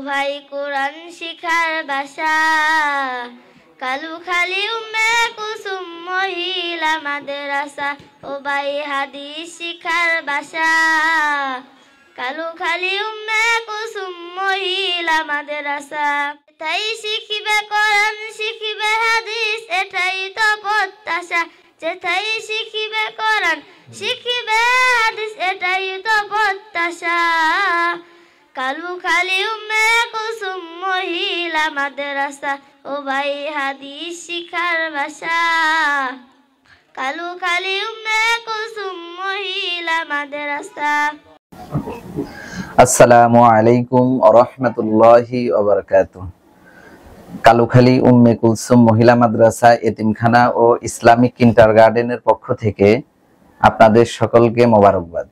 ভাই কোরআন শিখার বাসা, কালুখালী উম্মে কুসুম মহিলা মাদ্রাসা। ও ভাই হাদিস শিখার বাসা, কালুখালী উম্মে কুসুম মহিলা মাদ্রাসা। এটাই শিখিবে কোরআন শিখিবে হাদিস, এটাই তো প্রত্যাশা। যেটাই শিখিবে কোরআন শিখিবে হাদিস, এটাই তো প্রত্যাশা। কালুখালী উম্মে কুসুম মহিলা মাদ্রাসা। ও ভাই হাদিস শিখার বাসা, কালুখালী উম্মে কুসুম মহিলা মাদ্রাসা। আসসালামু আলাইকুম ওয়া রাহমাতুল্লাহি ওয়া বারাকাতুহু। কালুখালী উম্মে কুলসুম মহিলা মাদ্রাসা এতিমখানা ও ইসলামিক কিন্ডারগার্টেনের পক্ষ থেকে আপনাদের সকলকে মোবারকবাদ।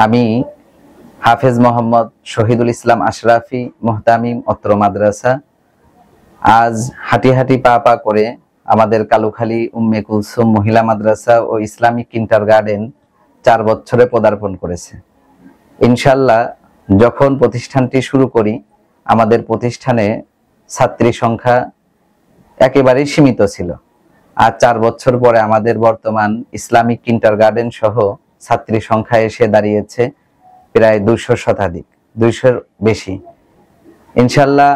আমি হাফেজ মোহাম্মদ শহীদুল ইসলাম আশরাফি মুহতামিম অত্র মাদ্রাসা আজ হাঁটি হাঁটি পা পা করে আমাদের কালুখালী উম্মে কুলসুম মহিলা মাদ্রাসা ও ইসলামিক কিন্ডারগার্টেন 4 বছরে পদার্পণ করেছে। ইনশাআল্লাহ যখন প্রতিষ্ঠানটি শুরু করি আমাদের প্রতিষ্ঠানে ছাত্রী সংখ্যা একেবারেই সীমিত ছিল। আর 4 বছর পরে আমাদের বর্তমান ইসলামিক কিন্ডারগার্টেন সহ ছাত্রী সংখ্যা এসে দাঁড়িয়েছে প্রায় 200 শতাধিক, 200-র বেশি। ইনশাআল্লাহ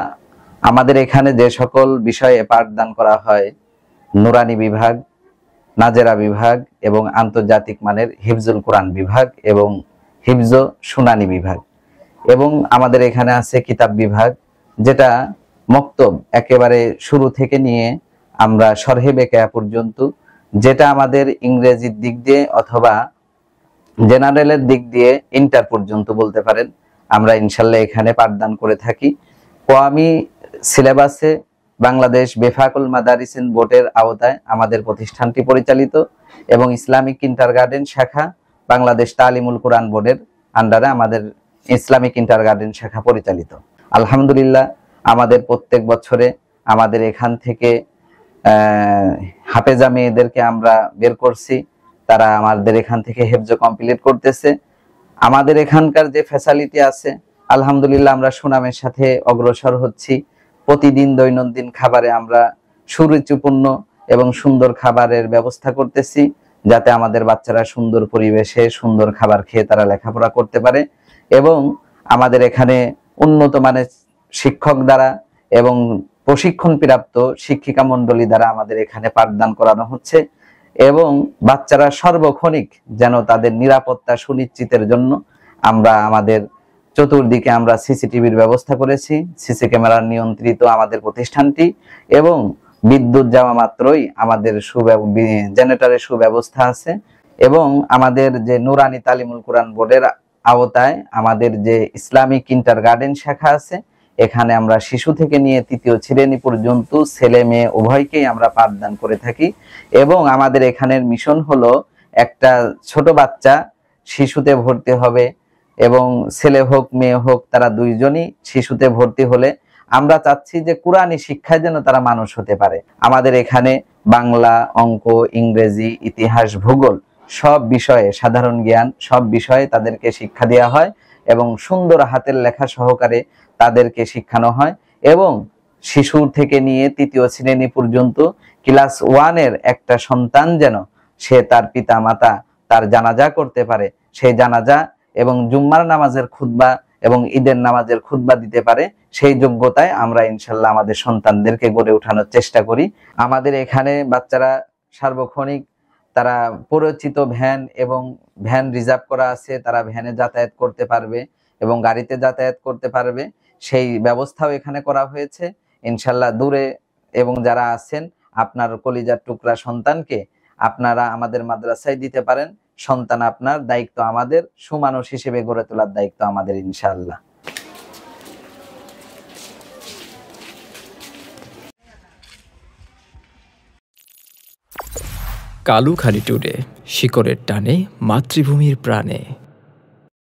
আমাদের এখানে যে সকল বিষয়ে পাঠদান করা হয়, নুরানি বিভাগ, নাজেরা বিভাগ এবং আন্তর্জাতিক মানের হিফজুল কোরআন বিভাগ এবং হিফজ শুনানি বিভাগ, এবং আমাদের এখানে আছে কিতাব বিভাগ, যেটা মক্তব একেবারে শুরু থেকে নিয়ে আমরা শরহে বেকায়া পর্যন্ত, যেটা আমাদের ইংরেজির দিক দিয়ে অথবা জেনারেলের দিক দিয়ে ইন্টার পর্যন্ত বলতে পারেন, আমরা ইনশাল্লাহ এখানে পাঠদান করে থাকি। কোয়ামি সিলেবাসে বাংলাদেশ বেফাকুল মাদারিসিন বোর্ডের আওতায় আমাদের প্রতিষ্ঠানটি পরিচালিত এবং ইসলামিক কিন্ডারগার্টেন শাখা বাংলাদেশ তালিমুল কোরআন বোর্ডের আন্ডারে আমাদের ইসলামিক কিন্ডারগার্টেন শাখা পরিচালিত। আলহামদুলিল্লাহ আমাদের প্রত্যেক বছরে আমাদের এখান থেকে হাফেজা মেয়েদেরকে আমরা বের করছি, তারা আমাদের এখান থেকে হেফজ কমপ্লিট করতেছে। আমাদের এখানকার যে ফ্যাসিলিটি আছে আলহামদুলিল্লাহ আমরা সুনামের সাথে অগ্রসর হচ্ছি। প্রতিদিন দৈনন্দিন খাবারে আমরা সুরুচিপূর্ণ এবং সুন্দর খাবারের ব্যবস্থা করতেছি, যাতে আমাদের বাচ্চারা সুন্দর পরিবেশে সুন্দর খাবার খেয়ে তারা লেখাপড়া করতে পারে। এবং আমাদের এখানে উন্নত মানের শিক্ষক দ্বারা এবং প্রশিক্ষণ প্রাপ্ত শিক্ষিকা মন্ডলী দ্বারা আমাদের এখানে পাঠদান করানো হচ্ছে এবং বাচ্চারা সর্বক্ষণিক যেন তাদের নিরাপত্তা সুনিশ্চিতের জন্য আমরা আমাদের চতুর্দিকে আমরা সিসিটিভির ব্যবস্থা করেছি, সিসি ক্যামেরার নিয়ন্ত্রিত আমাদের প্রতিষ্ঠানটি, এবং বিদ্যুৎ যাওয়া মাত্রই আমাদের জেনারেটরের সুব্যবস্থা আছে। এবং আমাদের যে নুরানি তালিমুল কোরআন বোর্ডের আওতায় আমাদের যে ইসলামিক কিন্ডারগার্টেন শাখা আছে, এখানে আমরা শিশু থেকে নিয়ে 3য় শ্রেণী পর্যন্ত ছেলে মেয়ে উভয়কেই আমরা পাঠদান করে থাকি। এবং আমাদের এখানের মিশন হলো একটা ছোট বাচ্চা শিশুতে ভর্তি হবে, এবং ছেলে হোক মেয়ে হোক তারা দুইজনই শিশুতে ভর্তি হলে আমরা চাচ্ছি যে কোরআনী শিক্ষায় যেন তারা মানুষ হতে পারে। আমাদের এখানে বাংলা, অঙ্ক, ইংরেজি, ইতিহাস, ভূগোল সব বিষয়ে, সাধারণ জ্ঞান সব বিষয়ে তাদেরকে শিক্ষা দেওয়া হয় এবং সুন্দর হাতের লেখা সহকারে তাদেরকে শিখানো হয়। এবং শিশু থেকে নিয়ে 3য় শ্রেণী পর্যন্ত ক্লাস 1-এর একটা সন্তান যেন সে তার পিতা মাতা তার জানাজা করতে পারে, সেই জানাজা এবং জুম্মার নামাজের খুতবা এবং ঈদের নামাজের খুতবা দিতে পারে, সেই যোগ্যতায় আমরা ইনশাল্লাহ আমাদের সন্তানদেরকে গড়ে ওঠানোর চেষ্টা করি। আমাদের এখানে বাচ্চারা সার্বক্ষণিক তারা পরিচিত ভ্যান এবং ভ্যান রিজার্ভ করা আছে, তারা ভ্যানে যাতায়াত করতে পারবে এবং গাড়িতে যাতায়াত করতে পারবে, সেই ব্যবস্থাও এখানে করা হয়েছে। ইনশাল্লাহ দূরে এবং যারা আছেন আপনার কলিজার টুকরা সন্তানকে আপনারা আমাদের মাদ্রাসায় দিতে পারেন। সন্তান আপনার, দায়িত্ব আমাদের, সুমানুষ হিসেবে গড়ে তোলার দায়িত্ব আমাদের ইনশাআল্লাহ। কালুখালী টুডে, শিকড়ের টানে মাতৃভূমির প্রাণে।